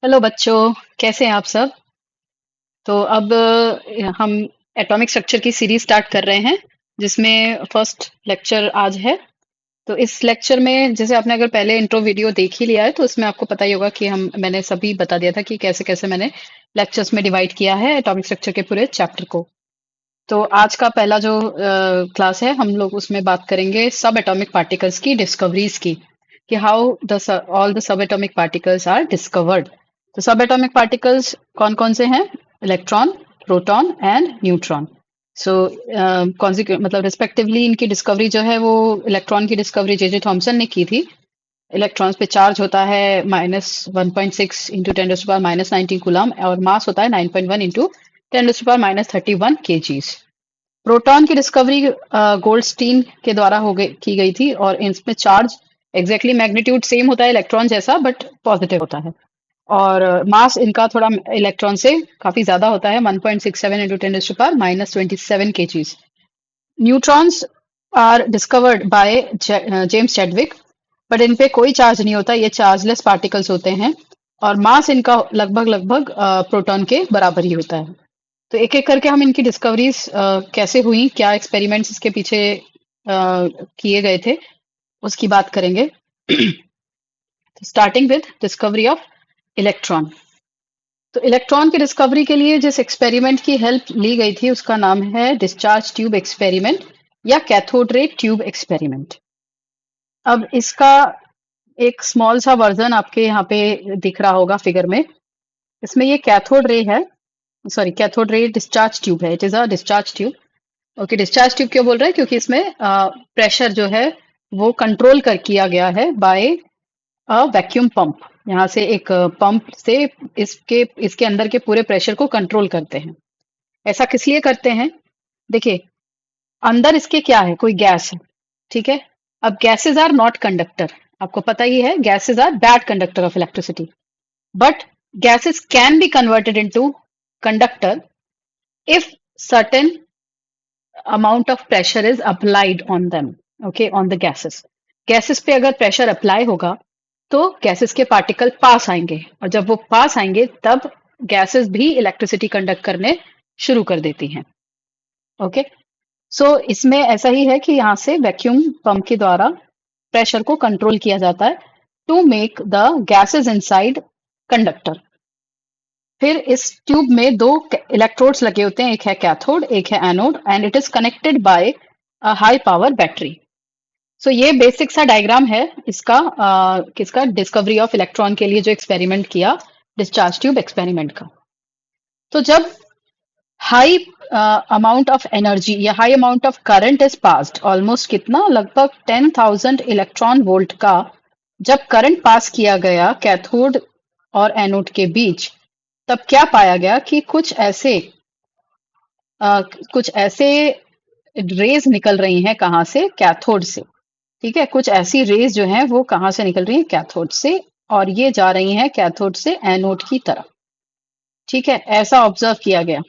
Hello बच्चों, कैसे हैं आप सब। तो अब हम एटॉमिक स्ट्रक्चर की सीरीज स्टार्ट कर रहे हैं, जिसमें फर्स्ट लेक्चर आज है। तो इस लेक्चर में जैसे आपने अगर पहले इंट्रो वीडियो देख ही लिया है तो उसमें आपको पता ही होगा कि हम मैंने सभी बता दिया था कि कैसे कैसे मैंने लेक्चर्स में डिवाइड किया है एटॉमिक स्ट्रक्चर के पूरे चैप्टर को। तो आज का पहला जो क्लास है, हम लोग उसमें बात करेंगे सब एटॉमिक पार्टिकल्स की डिस्कवरीज की, कि how the all the sub atomic particles are discovered. तो सब एटॉमिक पार्टिकल्स कौन कौन से हैं? Electron, proton and neutron. So मतलब रिस्पेक्टिवली इनकी डिस्कवरी जो है वो इलेक्ट्रॉन की डिस्कवरी जे जे थॉमसन ने की थी। इलेक्ट्रॉन्स पे चार्ज होता है -1.6 इंटू 10⁻⁻19 कूलम, और मास होता है 9.1 इंटू 10⁻31 kgs। प्रोटॉन की डिस्कवरी गोल्डस्टीन के द्वारा की गई थी, और इसमें चार्ज एग्जैक्टली मैग्नीट्यूड सेम होता है इलेक्ट्रॉन जैसा, बट पॉजिटिव होता है। और मास इनका थोड़ा इलेक्ट्रॉन से काफी ज्यादा होता है, 1.67 into 10⁻27 kgs। Neutrons are discovered by James Chadwick, but in पे कोई चार्ज नहीं होता, ये चार्जलेस पार्टिकल्स होते हैं। और मास इनका लगभग लगभग प्रोटॉन के बराबर ही होता है। तो एक एक करके हम इनकी डिस्कवरीज कैसे हुई, क्या एक्सपेरिमेंट्स इसके पीछे किए गए थे, उसकी बात करेंगे। Starting with discovery of electron. तो इलेक्ट्रॉन की डिस्कवरी के लिए जिस एक्सपेरिमेंट की हेल्प ली गई थी उसका नाम है डिस्चार्ज ट्यूब एक्सपेरिमेंट या कैथोड रे ट्यूब एक्सपेरिमेंट। अब इसका एक स्मॉल सा वर्जन आपके यहाँ पे दिख रहा होगा फिगर में। इसमें ये कैथोड रे है, sorry cathode ray discharge tube है, it is a discharge tube. Okay, discharge tube क्यों बोल रहे हैं? क्योंकि इसमें प्रेशर जो है वो कंट्रोल कर किया गया है बाय अ वैक्यूम पंप। यहाँ से एक पंप से इसके इसके अंदर के पूरे प्रेशर को कंट्रोल करते हैं। ऐसा किस लिए करते हैं? देखिए, अंदर इसके क्या है, कोई गैस है, ठीक है। अब गैसेस आर नॉट कंडक्टर, आपको पता ही है gases are bad conductor of electricity, but gases can be converted into conductor if certain amount of pressure is applied on them, okay, on the gases पे अगर प्रेशर अप्लाई होगा तो gases के particle pass आएंगे, और जब वो पास आएंगे तब गैसेस भी इलेक्ट्रिसिटी कंडक्ट करने शुरू कर देती हैं। ओके, सो इसमें ऐसा ही है कि यहाँ से वैक्यूम पंप के द्वारा प्रेशर को कंट्रोल किया जाता है to make the gases inside conductor. फिर इस ट्यूब में दो इलेक्ट्रोड्स लगे होते हैं, एक है कैथोड एक है anode, and it is connected by a high power battery. So ये बेसिक सा डायग्राम है इसका, किसका, डिस्कवरी ऑफ इलेक्ट्रॉन के लिए जो एक्सपेरिमेंट किया, डिस्चार्ज ट्यूब एक्सपेरिमेंट का। तो जब हाई अमाउंट ऑफ एनर्जी या high amount of current is passed, almost कितना, लगभग 10,000 इलेक्ट्रॉन वोल्ट का जब करंट पास किया गया कैथोड और एनोड के बीच, तब क्या पाया गया कि कुछ ऐसे रेज निकल रही हैं, कहाँ से, कैथोड से। ठीक है, कुछ ऐसी रेज जो हैं वो कहाँ से निकल रही हैं, कैथोड से, और ये जा रही हैं कैथोड से एनोड की तरफ। ठीक है, ऐसा ऑब्जर्व किया गया।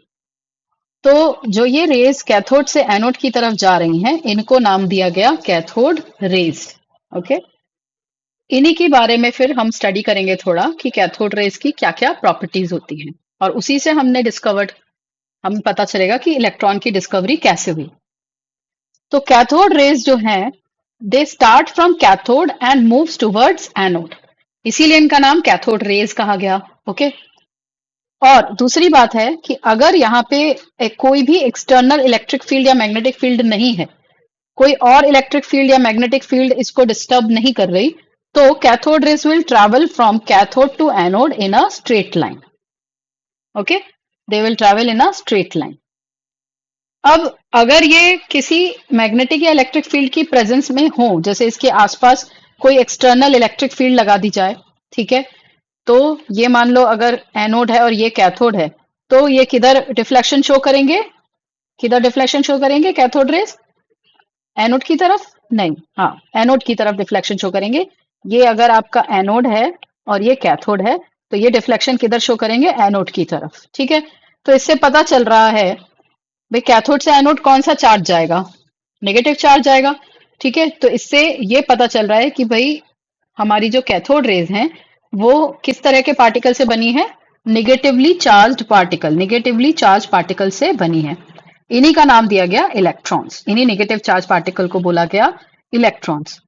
तो जो ये रेज कैथोड से एनोड की तरफ जा रही हैं, इनको नाम दिया गया कैथोड रेज। ओके, इन्हीं के बारे में फिर हम स्टडी करेंगे थोड़ा कि कैथोड रेज की क्या क्या प्रॉपर्टीज होती हैं, और उसी से हमने डिस्कवर्ड, हमें पता चलेगा कि इलेक्ट्रॉन की डिस्कवरी कैसे हुई। तो कैथोड रेज जो हैं, they start from cathode and moves towards anode, इसीलिए इनका नाम कैथोड रेज कहा गया। ओके, और दूसरी बात है कि अगर यहाँ पे कोई भी एक्सटर्नल इलेक्ट्रिक फील्ड या मैग्नेटिक फील्ड नहीं है, कोई और इलेक्ट्रिक फील्ड या मैग्नेटिक फील्ड इसको डिस्टर्ब नहीं कर रही, तो cathode rays will travel from cathode to anode in a straight line. Okay, they will travel in a straight line. अब अगर ये किसी मैग्नेटिक या इलेक्ट्रिक फील्ड की प्रेजेंस में हो, जैसे इसके आसपास कोई एक्सटर्नल इलेक्ट्रिक फील्ड लगा दी जाए, ठीक है, तो ये मान लो अगर एनोड है और ये कैथोड है, तो ये किधर डिफ्लेक्शन शो करेंगे, किधर डिफ्लेक्शन शो करेंगे कैथोड रेज, एनोड की तरफ नहीं, हाँ, एनोड की तरफ डिफ्लेक्शन शो करेंगे। ये अगर आपका एनोड है और ये कैथोड है, तो ये डिफ्लेक्शन किधर शो करेंगे, एनोड की तरफ। ठीक है, तो इससे पता चल रहा है भाई कैथोड से एनोड कौन सा चार्ज जाएगा, नेगेटिव चार्ज जाएगा। ठीक है, तो इससे ये पता चल रहा है कि भाई हमारी जो कैथोड रेज हैं वो किस तरह के पार्टिकल से बनी है? नेगेटिवली चार्ज पार्टिकल से बनी है। इन्हीं का नाम दिया गया इलेक्ट्रॉन्स। इन्हीं नेगेटिव चार्ज पार्टिकल को बोला गया इलेक्ट्रॉन्स।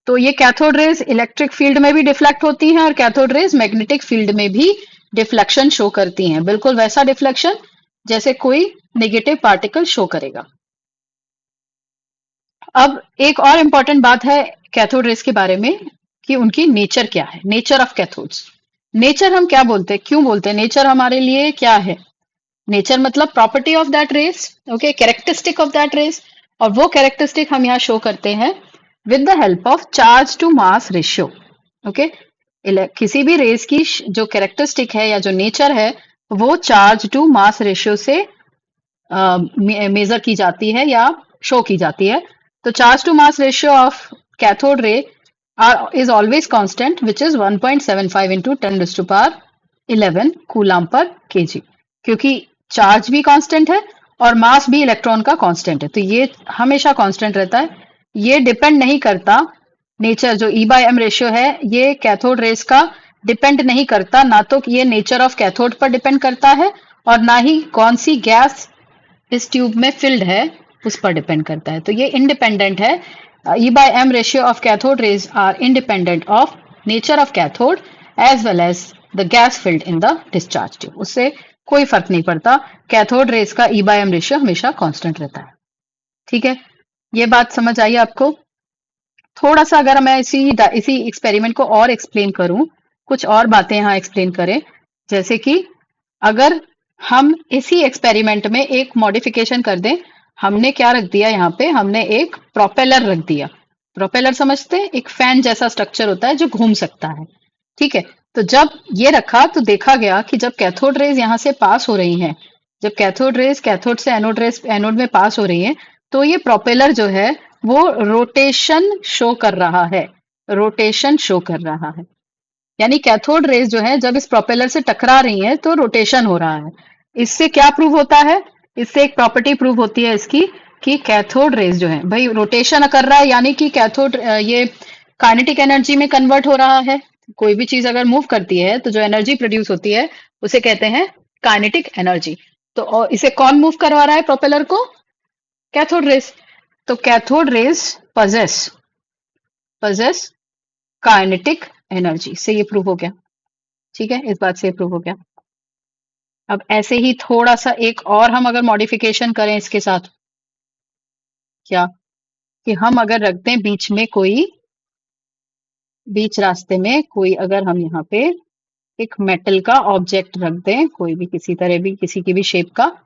तो ये कैथोड रेज इलेक्ट्रिक फील्ड में भी डिफ्लेक्ट होती हैं और कैथोड रेज मैग्नेटिक फील्ड में भी डिफ्लेक्शन शो करती हैं, बिल्कुल वैसा डिफ्लेक्शन जैसे कोई नेगेटिव पार्टिकल शो करेगा। अब एक और इम्पॉर्टेंट बात है कैथोड रेज के बारे में कि उनकी नेचर क्या है। Nature of cathodes. नेचर हम क्या बोलते हैं, क्यों बोलते हैं नेचर हमारे लिए क्या है? नेचर मतलब property of that rays, okay, characteristic of that rays. और वो कैरेक्टरिस्टिक हम यहाँ शो करते हैं with the help of charge to mass ratio. Okay, किसी भी रेस की जो कैरेक्टरिस्टिक है या जो नेचर है वो चार्ज टू मास रेशियो से मेजर की जाती है या शो की जाती है। तो charge to mass ratio of cathode ray is always constant, which is 1.75 into 10 raised to power 11 coulomb पर kg। क्योंकि चार्ज भी कांस्टेंट है और मास भी इलेक्ट्रॉन का कांस्टेंट है, तो ये हमेशा कांस्टेंट रहता है। ये डिपेंड नहीं करता, नेचर जो E/m रेशियो है ये कैथोड रेस का डिपेंड नहीं करता, ना तो ये नेचर ऑफ कैथोड पर डिपेंड करता है और ना ही कौन सी गैस इस ट्यूब में फिल्ड है उस पर डिपेंड करता है। तो ये इंडिपेंडेंट है। E/m ratio of cathode rays are independent of nature of cathode as well as the gas filled in the discharge tube। उससे कोई फर्क नहीं पड़ता, कैथोड रेस का E/m रेशियो हमेशा कांस्टेंट रहता है। ठीक है, ये बात समझ आई आपको? थोड़ा सा अगर मैं इसी एक्सपेरिमेंट को और एक्सप्लेन करूं, कुछ और बातें यहाँ एक्सप्लेन करें, जैसे कि अगर हम इसी एक्सपेरिमेंट में एक मॉडिफिकेशन कर दें, हमने क्या रख दिया यहाँ पे, हमने एक प्रोपेलर रख दिया। प्रोपेलर समझते हैं, एक फैन जैसा स्ट्रक्चर होता है जो घूम सकता है। ठीक है, तो जब ये रखा तो देखा गया कि जब कैथोड रेज यहाँ से पास हो रही हैं, जब कैथोड रेज कैथोड से एनोड में पास हो रही है, तो ये प्रोपेलर जो है वो रोटेशन शो कर रहा है। रोटेशन शो कर रहा है, यानी कैथोड रेज जो है जब इस प्रोपेलर से टकरा रही है तो रोटेशन हो रहा है। इससे क्या प्रूव होता है? इससे एक प्रॉपर्टी प्रूव होती है इसकी कि कैथोड रेज जो है भाई रोटेशन कर रहा है, यानी कि कैथोड ये काइनेटिक एनर्जी में कन्वर्ट हो रहा है। कोई भी चीज अगर मूव करती है तो जो एनर्जी प्रोड्यूस होती है उसे कहते हैं काइनेटिक एनर्जी। तो और इसे कौन मूव करवा रहा है प्रोपेलर को? Cathode rays. तो cathode rays possess kinetic energy से ये प्रूव हो गया। ठीक है, इस बात से प्रूव हो गया। अब ऐसे ही थोड़ा सा एक और हम अगर मॉडिफिकेशन करें इसके साथ, क्या कि हम अगर रख दें बीच रास्ते में कोई अगर हम यहाँ पे एक मेटल का ऑब्जेक्ट रख दें, कोई भी किसी तरह भी किसी की भी शेप का,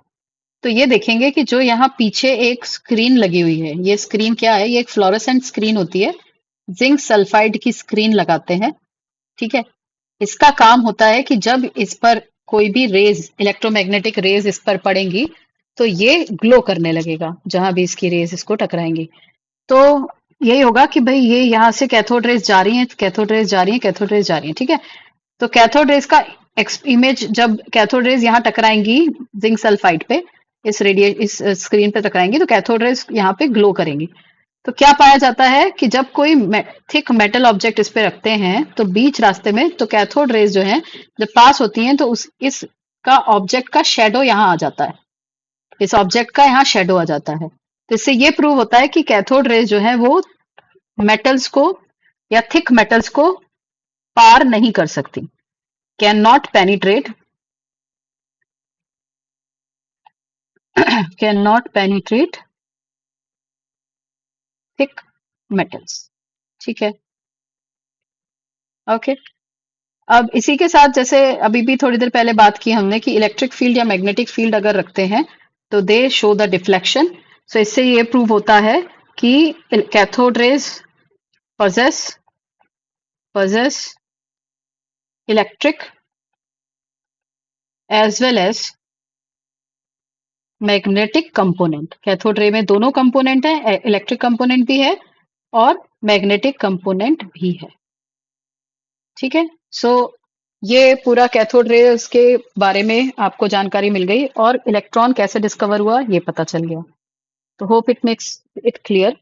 तो ये देखेंगे कि जो यहाँ पीछे एक स्क्रीन लगी हुई है, ये स्क्रीन क्या है? ये एक फ्लोरोसेंट स्क्रीन होती है, जिंक सल्फाइड की स्क्रीन लगाते हैं। ठीक है, इसका काम होता है कि जब इस पर कोई भी रेज, इलेक्ट्रोमैग्नेटिक रेज इस पर पड़ेंगी तो ये ग्लो करने लगेगा जहां भी इसकी रेज इसको टकराएंगी। तो यही होगा कि भाई ये यहाँ से कैथोड रेज जा रही है, कैथोड रेज जा रही है, कैथोड रेज जा रही है। ठीक है, तो कैथोड रेज का इमेज जब कैथोड रेज यहाँ टकराएंगी जिंक सल्फाइड पे, इस स्क्रीन पे टकराएंगी तो कैथोड रेज यहाँ पे ग्लो करेंगी। तो क्या पाया जाता है कि जब कोई थिक मेटल ऑब्जेक्ट इस पे रखते हैं तो बीच रास्ते में तो कैथोड रेज जो है जब पास होती हैं तो इसका ऑब्जेक्ट का शेडो यहाँ आ जाता है, इस ऑब्जेक्ट का यहाँ शेडो आ जाता है। तो इससे ये प्रूव होता है कि कैथोड रेज जो है वो मेटल्स को या थिक मेटल्स को पार नहीं कर सकती, can not penetrate can not penetrate thick metals. ठीक है, ओके। अब इसी के साथ जैसे अभी भी थोड़ी देर पहले बात की हमने कि इलेक्ट्रिक फील्ड या मैग्नेटिक फील्ड अगर रखते हैं तो दे शो द डिफ्लेक्शन। सो इससे ये प्रूव होता है कि cathode rays possess electric as well as magnetic component. Cathode ray में दोनों कंपोनेंट है, इलेक्ट्रिक कंपोनेंट भी है और मैग्नेटिक कंपोनेंट भी है। ठीक है, सो ये पूरा कैथोड रेज के बारे में आपको जानकारी मिल गई और इलेक्ट्रॉन कैसे डिस्कवर हुआ ये पता चल गया। तो hope it makes it clear.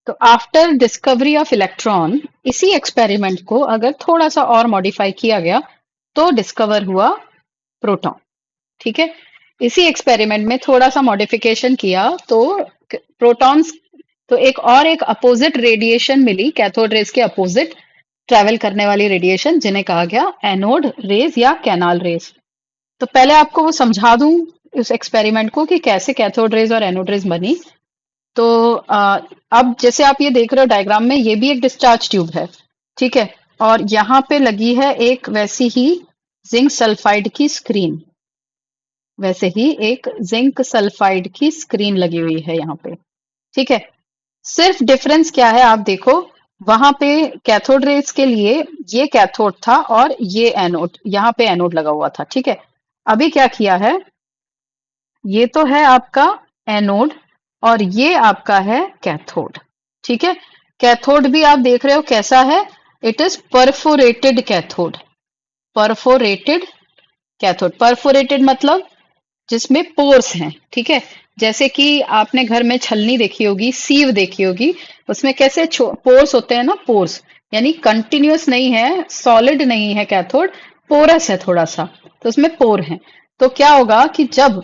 तो तो आफ्टर डिस्कवरी ऑफ इलेक्ट्रॉन, इसी एक्सपेरिमेंट को अगर थोड़ा सा और मॉडिफाई किया गया तो डिस्कवर हुआ प्रोटॉन। ठीक है, इसी एक्सपेरिमेंट में थोड़ा सा मॉडिफिकेशन किया तो प्रोटॉन्स, तो एक अपोजिट रेडिएशन मिली, कैथोड रेज के अपोजिट ट्रेवल करने वाली रेडिएशन, जिन्हें कहा गया एनोड रेज या कैनाल रेज। तो पहले आपको वो समझा दूं इस एक्सपेरिमेंट को कि कैसे कैथोड रेज और एनोड रेज बनी। तो अब जैसे आप ये देख रहे हो डायग्राम में, ये भी एक डिस्चार्ज ट्यूब है, ठीक है, और यहाँ पे लगी है एक वैसी ही जिंक सल्फाइड की स्क्रीन, वैसे ही एक जिंक सल्फाइड की स्क्रीन लगी हुई है यहाँ पे। ठीक है, सिर्फ डिफरेंस क्या है आप देखो, वहां पे कैथोड रेज के लिए ये कैथोड था और ये एनोड, यहाँ पे एनोड लगा हुआ था। ठीक है, अभी क्या किया है, ये तो है आपका एनोड और ये आपका है कैथोड। ठीक है, कैथोड भी आप देख रहे हो कैसा है, it is perforated cathode. Perforated cathode, perforated मतलब जिसमें पोर्स हैं। ठीक है, जैसे कि आपने घर में छलनी देखी होगी, सीव देखी होगी, उसमें कैसे पोर्स होते हैं ना, पोर्स यानी कंटिन्यूअस नहीं है, सॉलिड नहीं है कैथोड, पोरस है थोड़ा सा, तो उसमें पोर है। तो क्या होगा कि जब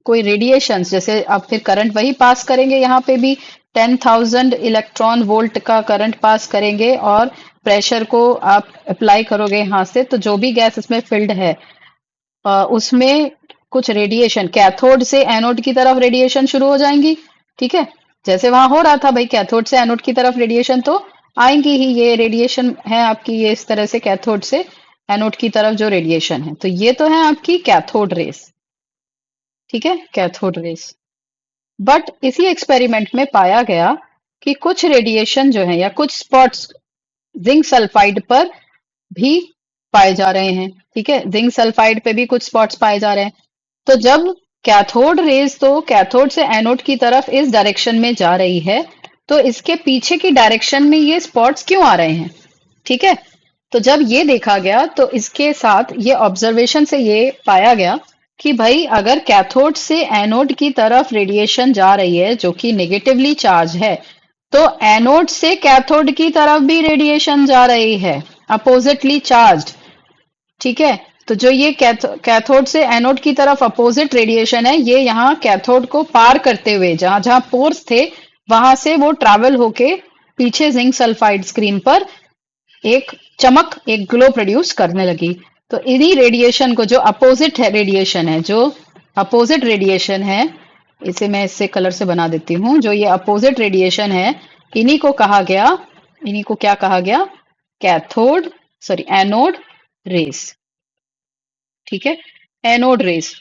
कोई रेडिएशन, जैसे आप फिर करंट वही पास करेंगे, यहाँ पे भी 10,000 इलेक्ट्रॉन वोल्ट का करंट पास करेंगे और प्रेशर को आप अप्लाई करोगे यहाँ से, तो जो भी गैस इसमें फिल्ड है उसमें कुछ रेडिएशन कैथोड से एनोड की तरफ रेडिएशन शुरू हो जाएंगी। ठीक है, जैसे वहां हो रहा था भाई, कैथोड से एनोड की तरफ रेडिएशन तो आएंगी ही, ये रेडिएशन है आपकी, ये इस तरह से कैथोड से एनोड की तरफ जो रेडिएशन है, तो ये तो है आपकी कैथोड रेस। ठीक है, कैथोड रेस। बट इसी एक्सपेरिमेंट में पाया गया कि कुछ रेडिएशन जो है या कुछ स्पॉट्स जिंक सल्फाइड पर भी पाए जा रहे हैं। ठीक है, जिंक सल्फाइड पे भी कुछ स्पॉट्स पाए जा रहे हैं। तो जब कैथोड रेज तो कैथोड से एनोड की तरफ इस डायरेक्शन में जा रही है, तो इसके पीछे की डायरेक्शन में ये स्पॉट्स क्यों आ रहे हैं? ठीक है, तो जब ये देखा गया तो इसके साथ ये ऑब्जर्वेशन से ये पाया गया कि भाई अगर कैथोड से एनोड की तरफ रेडिएशन जा रही है जो कि नेगेटिवली चार्ज है, तो एनोड से कैथोड की तरफ भी रेडिएशन जा रही है, अपोजिटली चार्ज्ड। ठीक है, तो जो ये कैथोड से एनोड की तरफ अपोजिट रेडिएशन है, ये यहाँ कैथोड को पार करते हुए जहां जहां पोर्स थे वहां से वो ट्रैवल होके पीछे जिंक सल्फाइड स्क्रीन पर एक चमक, एक ग्लो प्रोड्यूस करने लगी। तो इन्हीं रेडिएशन को, जो अपोजिट है रेडिएशन है, जो अपोजिट रेडिएशन है, इसे मैं इससे कलर से बना देती हूँ, जो ये अपोजिट रेडिएशन है, इन्हीं को कहा गया, इन्हीं को क्या कहा गया, कैथोड, सॉरी एनोड रेस। ठीक है, एनोड रेस।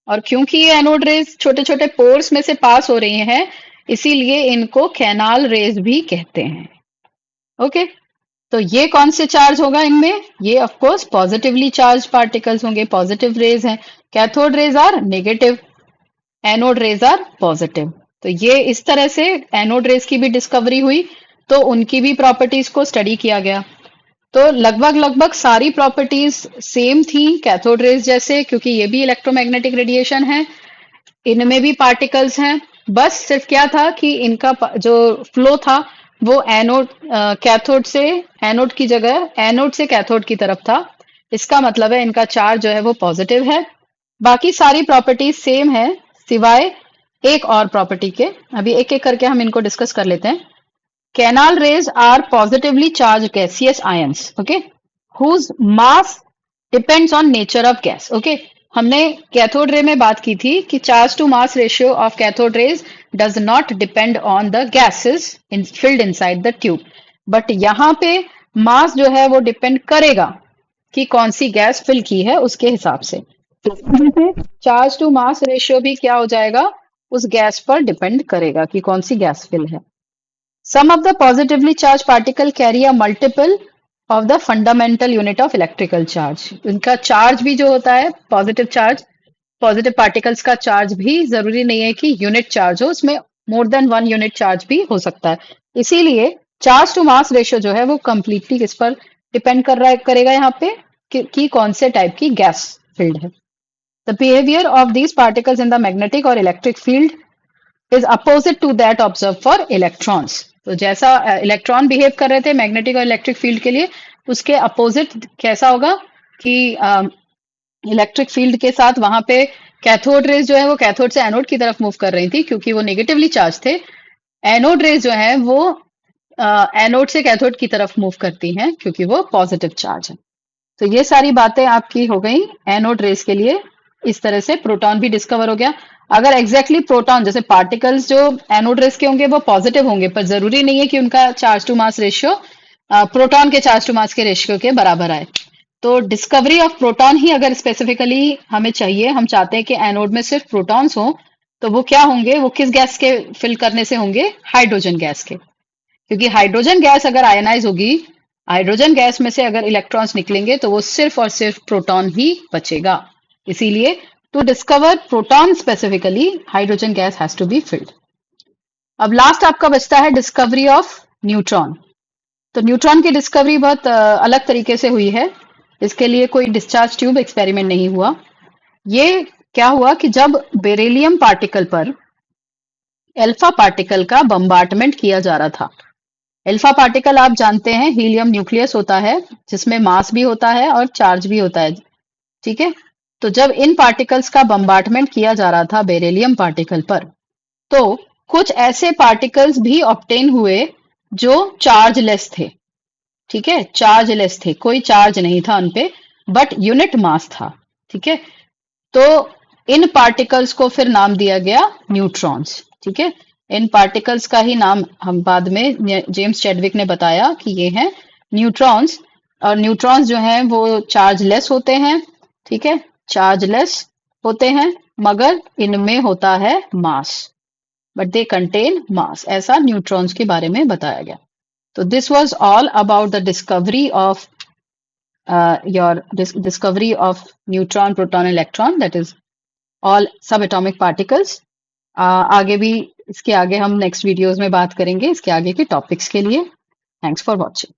और क्योंकि ये एनोड रेस छोटे छोटे पोर्स में से पास हो रही हैं, इसीलिए इनको कैनाल रेस भी कहते हैं। ओके, तो ये कौन से चार्ज होगा इनमें, ये of course positively charge particles होंगे, पॉजिटिव रेज हैं। Cathode rays are negative, anode rays are positive. तो ये इस तरह से एनोड रेज की भी डिस्कवरी हुई, तो उनकी भी प्रॉपर्टीज को स्टडी किया गया। तो लगभग लगभग सारी प्रॉपर्टीज सेम थी कैथोड रेज जैसे, क्योंकि ये भी इलेक्ट्रोमैग्नेटिक रेडिएशन है, इनमें भी पार्टिकल्स हैं। बस सिर्फ क्या था कि इनका जो फ्लो था वो एनोड, कैथोड से एनोड की जगह एनोड से कैथोड की तरफ था। इसका मतलब है इनका चार्ज जो है वो पॉजिटिव है। बाकी सारी प्रॉपर्टीज सेम है सिवाय एक और प्रॉपर्टी के। अभी एक एक करके हम इनको डिस्कस कर लेते हैं। Canal rays are positively charged gaseous ions, okay, whose mass depends on nature of gas, okay. हमने कैथोड रे में बात की थी कि charge to mass ratio of cathode rays does not depend on the gases filled inside the tube, but यहाँ पे मास जो है वो डिपेंड करेगा कि कौन सी गैस फिल की है उसके हिसाब से। चार्ज टू मास रेशियो भी क्या हो जाएगा, उस गैस पर डिपेंड करेगा कि कौन सी गैस फिल है। Some of the positively charged particle carry a multiple of the fundamental unit of electrical charge. उनका चार्ज भी जो होता है पॉजिटिव चार्ज, पॉजिटिव पार्टिकल्स का चार्ज भी जरूरी नहीं है कि यूनिट चार्ज हो, उसमें more than one unit charge भी हो सकता है। इसीलिए चार्ज टू मास रेशियो जो है वो कंप्लीटली किस पर डिपेंड करेगा यहाँ पे कि कौन से टाइप की गैस फील्ड है। The behaviour of these particles in the magnetic और electric field is opposite to that observed for electrons. तो जैसा इलेक्ट्रॉन बिहेव कर रहे थे मैग्नेटिक और इलेक्ट्रिक फील्ड के लिए, उसके अपोजिट कैसा होगा कि इलेक्ट्रिक फील्ड के साथ वहां पे कैथोड रेज जो है वो कैथोड से एनोड की तरफ मूव कर रही थी क्योंकि वो नेगेटिवली चार्ज थे। एनोड रेज जो है वो एनोड से कैथोड की तरफ मूव करती हैं क्योंकि वो पॉजिटिव चार्ज है। तो ये सारी बातें आपकी हो गई एनोड रेस के लिए। इस तरह से प्रोटॉन भी डिस्कवर हो गया। अगर एग्जैक्टली प्रोटॉन जैसे पार्टिकल्स जो एनोड रेस के होंगे वो पॉजिटिव होंगे, पर जरूरी नहीं है कि उनका charge to mass ratio proton के चार्ज टू मास के रेशियो के बराबर आए। तो डिस्कवरी ऑफ प्रोटॉन ही अगर स्पेसिफिकली हमें चाहिए, हम चाहते हैं कि एनोड में सिर्फ प्रोटॉन्स हो, तो वो क्या होंगे, वो किस गैस के फिल करने से होंगे, हाइड्रोजन गैस के। क्योंकि हाइड्रोजन गैस अगर आयनाइज होगी, हाइड्रोजन गैस में से अगर इलेक्ट्रॉन्स निकलेंगे तो वो सिर्फ और सिर्फ प्रोटॉन ही बचेगा। इसीलिए to discover proton specifically hydrogen gas has to be filled. अब लास्ट आपका बचता है डिस्कवरी ऑफ न्यूट्रॉन। तो न्यूट्रॉन की डिस्कवरी बहुत अलग तरीके से हुई है। इसके लिए कोई डिस्चार्ज ट्यूब एक्सपेरिमेंट नहीं हुआ। ये क्या हुआ कि जब बेरिलियम पार्टिकल पर अल्फा पार्टिकल का बम्बार्टमेंट किया जा रहा था। अल्फा पार्टिकल आप जानते हैं हीलियम न्यूक्लियस होता है जिसमें मास भी होता है और चार्ज भी होता है, ठीक है। तो जब इन पार्टिकल्स का बम्बार्टमेंट किया जा रहा था बेरिलियम पार्टिकल पर, तो कुछ ऐसे पार्टिकल्स भी ऑब्टेन हुए जो चार्जलेस थे, ठीक है, चार्जलेस थे, कोई चार्ज नहीं था उनपे, बट यूनिट मास था, ठीक है। तो इन पार्टिकल्स को फिर नाम दिया गया न्यूट्रॉन्स, ठीक है। इन पार्टिकल्स का ही नाम हम बाद में जेम्स चैडविक ने बताया कि ये हैं न्यूट्रॉन्स। और न्यूट्रॉन्स जो हैं वो चार्जलेस होते हैं, ठीक है, चार्जलेस होते हैं, मगर इनमें होता है मास, बट दे कंटेन मास, ऐसा न्यूट्रॉन्स के बारे में बताया गया। तो this was all about the discovery of your discovery of neutron, proton, electron, that is all subatomic particles. आगे भी इसके आगे हम नेक्स्ट वीडियोस में बात करेंगे इसके आगे के टॉपिक्स के लिए। Thanks for watching.